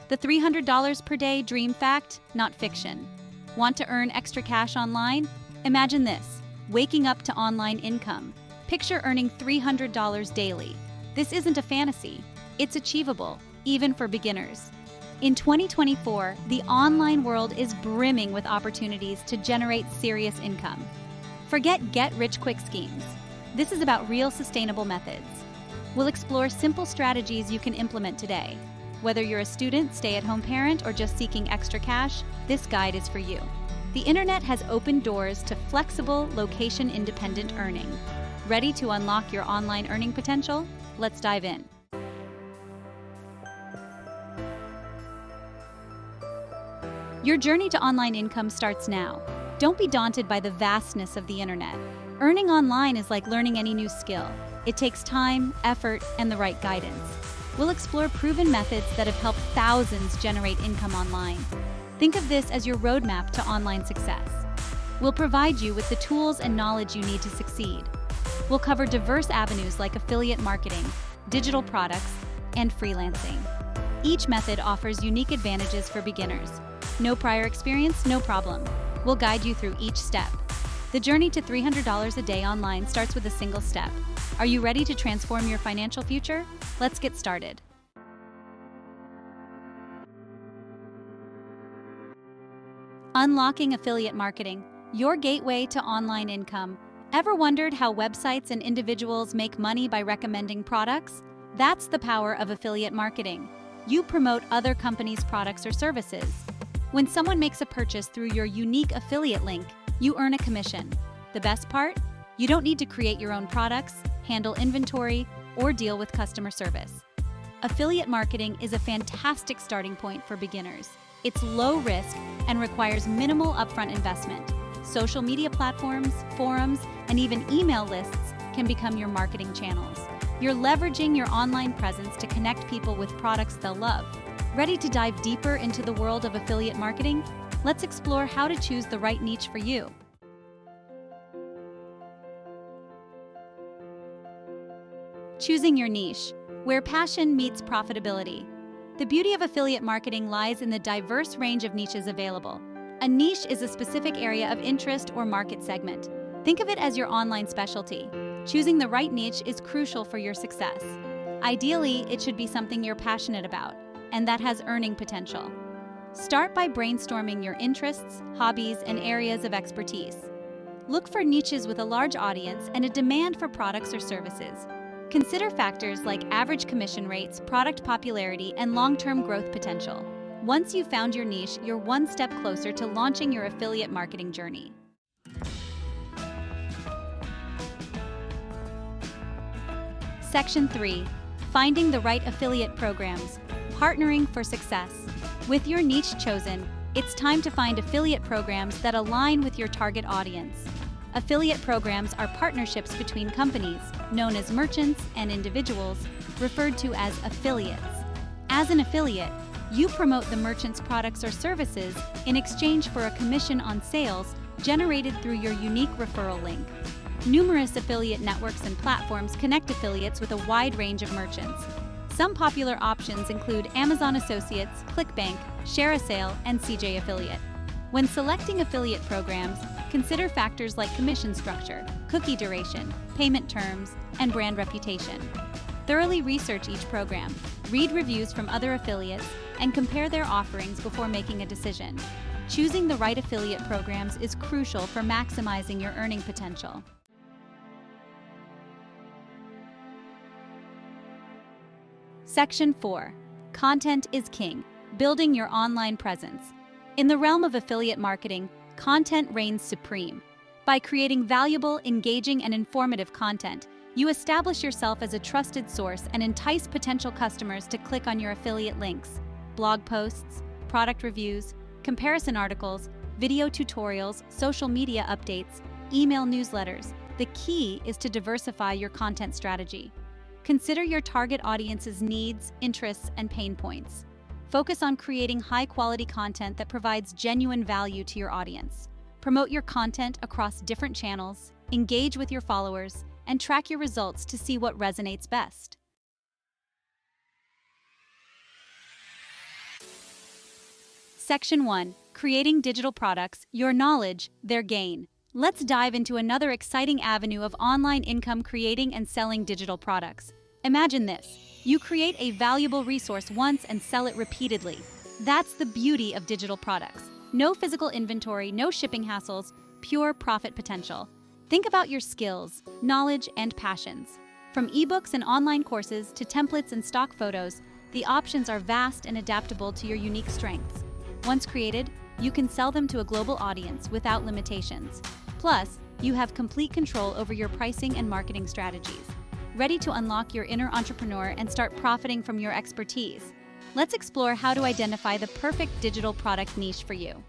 The $300 per day dream fact, not fiction. Want to earn extra cash online? Imagine this, waking up to online income. Picture earning $300 daily. This isn't a fantasy. It's achievable, even for beginners. In 2024, the online world is brimming with opportunities to generate serious income. Forget get-rich-quick schemes. This is about real sustainable methods. We'll explore simple strategies you can implement today. Whether you're a student, stay-at-home parent, or just seeking extra cash, this guide is for you. The internet has opened doors to flexible, location-independent earning. Ready to unlock your online earning potential? Let's dive in. Your journey to online income starts now. Don't be daunted by the vastness of the internet. Earning online is like learning any new skill. It takes time, effort, and the right guidance. We'll explore proven methods that have helped thousands generate income online. Think of this as your roadmap to online success. We'll provide you with the tools and knowledge you need to succeed. We'll cover diverse avenues like affiliate marketing, digital products, and freelancing. Each method offers unique advantages for beginners. No prior experience, no problem. We'll guide you through each step. The journey to $300 a day online starts with a single step. Are you ready to transform your financial future? Let's get started. Unlocking affiliate marketing, your gateway to online income. Ever wondered how websites and individuals make money by recommending products? That's the power of affiliate marketing. You promote other companies' products or services. When someone makes a purchase through your unique affiliate link, you earn a commission. The best part? You don't need to create your own products, handle inventory, or deal with customer service. Affiliate marketing is a fantastic starting point for beginners. It's low risk and requires minimal upfront investment. Social media platforms, forums, and even email lists can become your marketing channels. You're leveraging your online presence to connect people with products they'll love. Ready to dive deeper into the world of affiliate marketing? Let's explore how to choose the right niche for you. Choosing your niche, where passion meets profitability. The beauty of affiliate marketing lies in the diverse range of niches available. A niche is a specific area of interest or market segment. Think of it as your online specialty. Choosing the right niche is crucial for your success. Ideally, it should be something you're passionate about, and that has earning potential. Start by brainstorming your interests, hobbies, and areas of expertise. Look for niches with a large audience and a demand for products or services. Consider factors like average commission rates, product popularity, and long-term growth potential. Once you've found your niche, you're one step closer to launching your affiliate marketing journey. Section 3. Finding the right affiliate programs. Partnering for success. With your niche chosen, it's time to find affiliate programs that align with your target audience. Affiliate programs are partnerships between companies, known as merchants, and individuals, referred to as affiliates. As an affiliate, you promote the merchant's products or services in exchange for a commission on sales generated through your unique referral link. Numerous affiliate networks and platforms connect affiliates with a wide range of merchants. Some popular options include Amazon Associates, ClickBank, ShareASale, and CJ Affiliate. When selecting affiliate programs, consider factors like commission structure, cookie duration, payment terms, and brand reputation. Thoroughly research each program, read reviews from other affiliates, and compare their offerings before making a decision. Choosing the right affiliate programs is crucial for maximizing your earning potential. Section 4. Content is king. Building your online presence. In the realm of affiliate marketing, content reigns supreme. By creating valuable, engaging, and informative content, you establish yourself as a trusted source and entice potential customers to click on your affiliate links. Blog posts, product reviews, comparison articles, video tutorials, social media updates, email newsletters. The key is to diversify your content strategy. Consider your target audience's needs, interests, and pain points. Focus on creating high-quality content that provides genuine value to your audience. Promote your content across different channels, engage with your followers, and track your results to see what resonates best. Section 1. Creating digital products, your knowledge, their gain. Let's dive into another exciting avenue of online income creating and selling digital products. Imagine this. You create a valuable resource once and sell it repeatedly. That's the beauty of digital products. No physical inventory, no shipping hassles, pure profit potential. Think about your skills, knowledge, and passions. From ebooks and online courses to templates and stock photos, the options are vast and adaptable to your unique strengths. Once created, you can sell them to a global audience without limitations. Plus, you have complete control over your pricing and marketing strategies. Ready to unlock your inner entrepreneur and start profiting from your expertise? Let's explore how to identify the perfect digital product niche for you.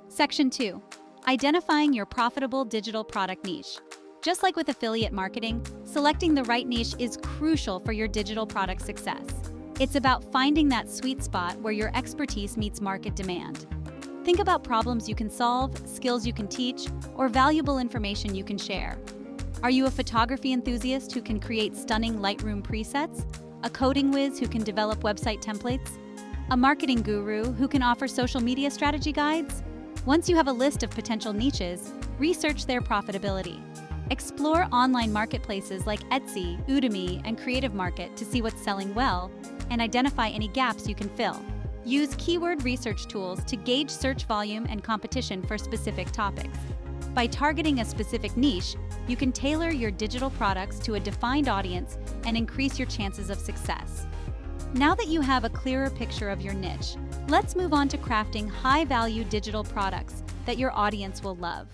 Section 2. Identifying your profitable digital product niche. Just like with affiliate marketing, selecting the right niche is crucial for your digital product success. It's about finding that sweet spot where your expertise meets market demand. Think about problems you can solve, skills you can teach, or valuable information you can share. Are you a photography enthusiast who can create stunning Lightroom presets? A coding whiz who can develop website templates? A marketing guru who can offer social media strategy guides? Once you have a list of potential niches, research their profitability. Explore online marketplaces like Etsy, Udemy, and Creative Market to see what's selling well and identify any gaps you can fill. Use keyword research tools to gauge search volume and competition for specific topics. By targeting a specific niche, you can tailor your digital products to a defined audience and increase your chances of success. Now that you have a clearer picture of your niche, let's move on to crafting high-value digital products that your audience will love.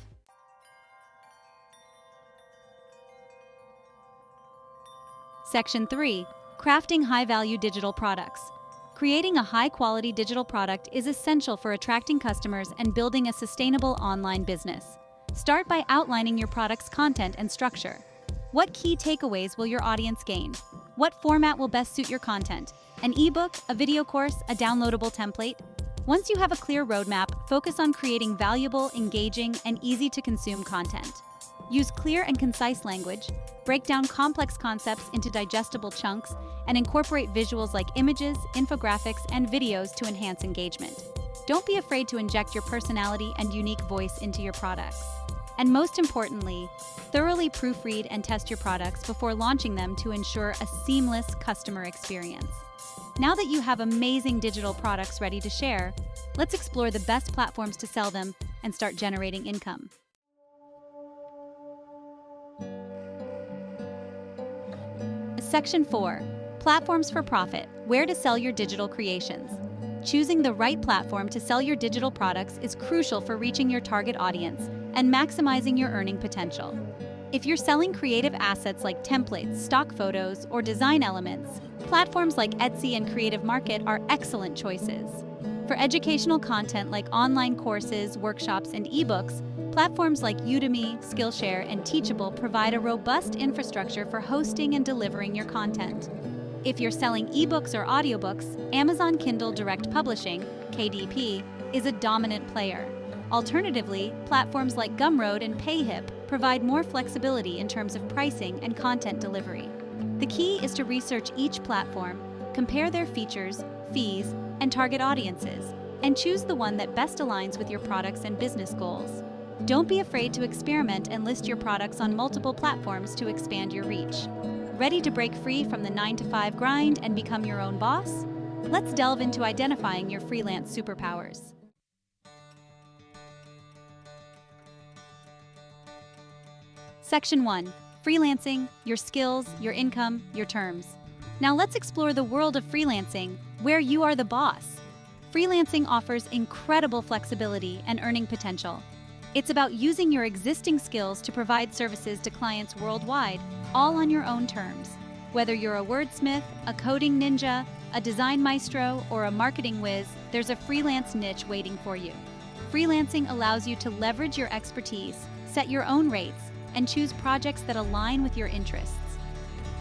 Section 3. Crafting high-value digital products. Creating a high-quality digital product is essential for attracting customers and building a sustainable online business. Start by outlining your product's content and structure. What key takeaways will your audience gain? What format will best suit your content? An ebook, a video course, a downloadable template? Once you have a clear roadmap, focus on creating valuable, engaging, and easy-to-consume content. Use clear and concise language, break down complex concepts into digestible chunks, and incorporate visuals like images, infographics, and videos to enhance engagement. Don't be afraid to inject your personality and unique voice into your products. And most importantly, thoroughly proofread and test your products before launching them to ensure a seamless customer experience. Now that you have amazing digital products ready to share, let's explore the best platforms to sell them and start generating income. Section 4. Platforms for profit. Where to sell your digital creations. Choosing the right platform to sell your digital products is crucial for reaching your target audience and maximizing your earning potential. If you're selling creative assets like templates, stock photos, or design elements, platforms like Etsy and Creative Market are excellent choices. For educational content like online courses, workshops, and ebooks, platforms like Udemy, Skillshare, and Teachable provide a robust infrastructure for hosting and delivering your content. If you're selling ebooks or audiobooks, Amazon Kindle Direct Publishing, KDP, is a dominant player. Alternatively, platforms like Gumroad and Payhip provide more flexibility in terms of pricing and content delivery. The key is to research each platform, compare their features, fees, and target audiences, and choose the one that best aligns with your products and business goals. Don't be afraid to experiment and list your products on multiple platforms to expand your reach. Ready to break free from the 9-to-5 grind and become your own boss? Let's delve into identifying your freelance superpowers. Section 1. Freelancing, your skills, your income, your terms. Now let's explore the world of freelancing, where you are the boss. Freelancing offers incredible flexibility and earning potential. It's about using your existing skills to provide services to clients worldwide, all on your own terms. Whether you're a wordsmith, a coding ninja, a design maestro, or a marketing whiz, there's a freelance niche waiting for you. Freelancing allows you to leverage your expertise, set your own rates, and choose projects that align with your interests.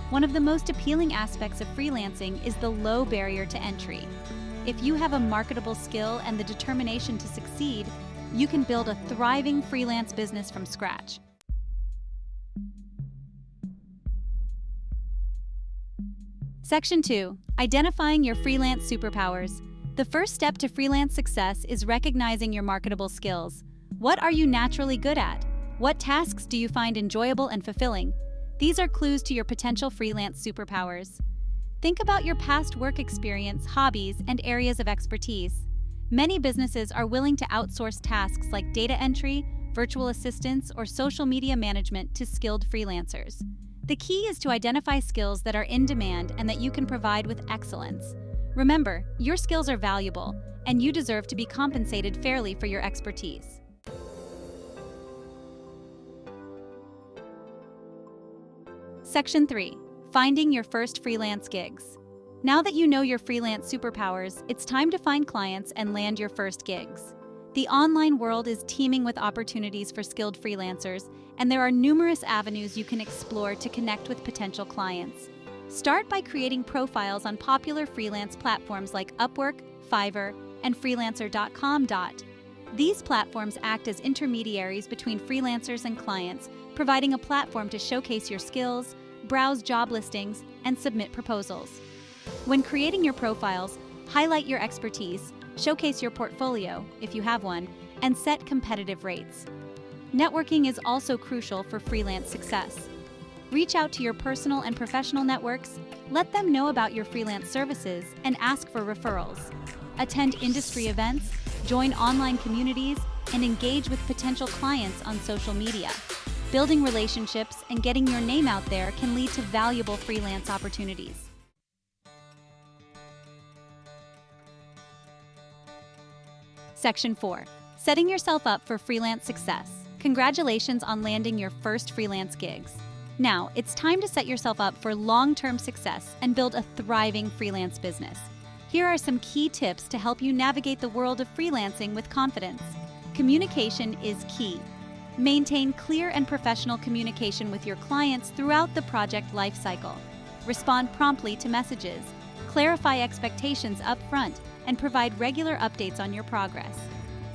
One of the most appealing aspects of freelancing is the low barrier to entry. If you have a marketable skill and the determination to succeed, you can build a thriving freelance business from scratch. Section 2. Identifying your freelance superpowers. The first step to freelance success is recognizing your marketable skills. What are you naturally good at? What tasks do you find enjoyable and fulfilling? These are clues to your potential freelance superpowers. Think about your past work experience, hobbies, and areas of expertise. Many businesses are willing to outsource tasks like data entry, virtual assistants, or social media management to skilled freelancers. The key is to identify skills that are in demand and that you can provide with excellence. Remember, your skills are valuable, and you deserve to be compensated fairly for your expertise. Section 3. Finding your first freelance gigs. Now that you know your freelance superpowers, it's time to find clients and land your first gigs. The online world is teeming with opportunities for skilled freelancers, and there are numerous avenues you can explore to connect with potential clients. Start by creating profiles on popular freelance platforms like Upwork, Fiverr, and Freelancer.com. These platforms act as intermediaries between freelancers and clients, providing a platform to showcase your skills, browse job listings, and submit proposals. When creating your profiles, highlight your expertise, showcase your portfolio, if you have one, and set competitive rates. Networking is also crucial for freelance success. Reach out to your personal and professional networks, let them know about your freelance services, and ask for referrals. Attend industry events, join online communities, and engage with potential clients on social media. Building relationships and getting your name out there can lead to valuable freelance opportunities. Section 4. Setting yourself up for freelance success. Congratulations on landing your first freelance gigs. Now, it's time to set yourself up for long-term success and build a thriving freelance business. Here are some key tips to help you navigate the world of freelancing with confidence. Communication is key. Maintain clear and professional communication with your clients throughout the project lifecycle. Respond promptly to messages. Clarify expectations up front and provide regular updates on your progress.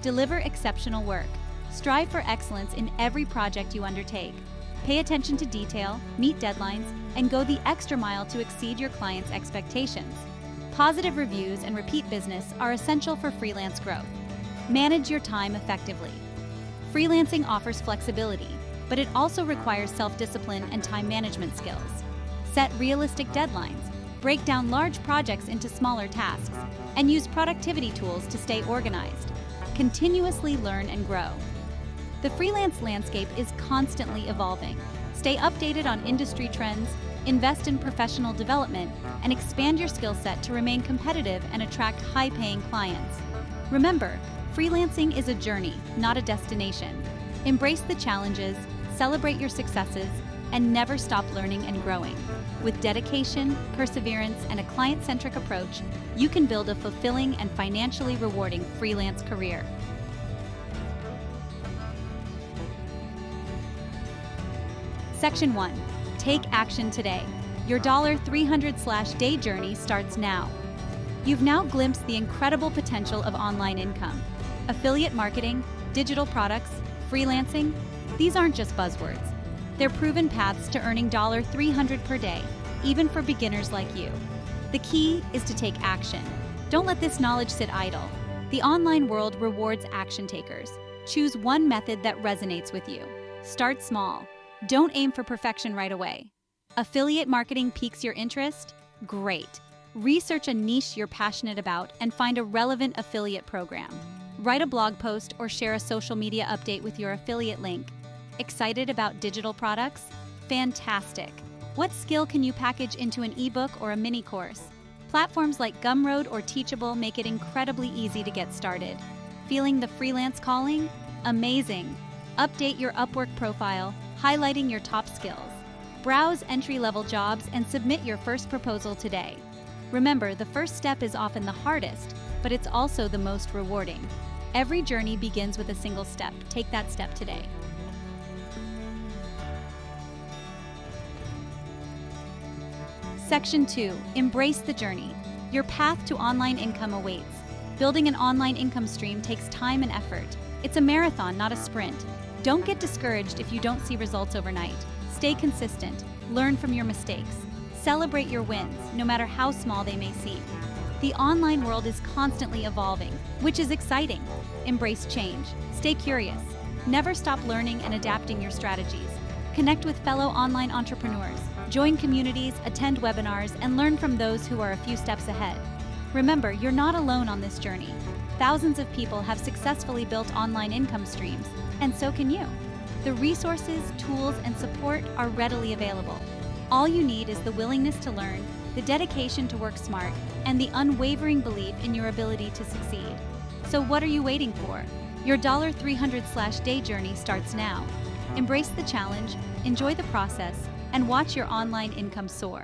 Deliver exceptional work. Strive for excellence in every project you undertake. Pay attention to detail, meet deadlines, and go the extra mile to exceed your clients' expectations. Positive reviews and repeat business are essential for freelance growth. Manage your time effectively. Freelancing offers flexibility, but it also requires self-discipline and time management skills. Set realistic deadlines. Break down large projects into smaller tasks, and use productivity tools to stay organized. Continuously learn and grow. The freelance landscape is constantly evolving. Stay updated on industry trends, invest in professional development, and expand your skill set to remain competitive and attract high-paying clients. Remember, freelancing is a journey, not a destination. Embrace the challenges, celebrate your successes, and never stop learning and growing. With dedication, perseverance, and a client-centric approach, you can build a fulfilling and financially rewarding freelance career. Section 1. Take action today. Your $300/day journey starts now. You've now glimpsed the incredible potential of online income. Affiliate marketing, digital products, freelancing, these aren't just buzzwords. They're proven paths to earning $300 per day, even for beginners like you. The key is to take action. Don't let this knowledge sit idle. The online world rewards action takers. Choose one method that resonates with you. Start small. Don't aim for perfection right away. Affiliate marketing piques your interest? Great. Research a niche you're passionate about and find a relevant affiliate program. Write a blog post or share a social media update with your affiliate link. Excited about digital products? Fantastic! What skill can you package into an ebook or a mini course? Platforms like Gumroad or Teachable make it incredibly easy to get started. Feeling the freelance calling? Amazing! Update your Upwork profile, highlighting your top skills. Browse entry-level jobs and submit your first proposal today. Remember, the first step is often the hardest, but it's also the most rewarding. Every journey begins with a single step. Take that step today. Section 2. Embrace the journey. Your path to online income awaits. Building an online income stream takes time and effort. It's a marathon, not a sprint. Don't get discouraged if you don't see results overnight. Stay consistent. Learn from your mistakes. Celebrate your wins, no matter how small they may seem. The online world is constantly evolving, which is exciting. Embrace change. Stay curious. Never stop learning and adapting your strategies. Connect with fellow online entrepreneurs. Join communities, attend webinars, and learn from those who are a few steps ahead. Remember, you're not alone on this journey. Thousands of people have successfully built online income streams, and so can you. The resources, tools, and support are readily available. All you need is the willingness to learn, the dedication to work smart, and the unwavering belief in your ability to succeed. So what are you waiting for? Your $300/day journey starts now. Embrace the challenge, enjoy the process, and watch your online income soar.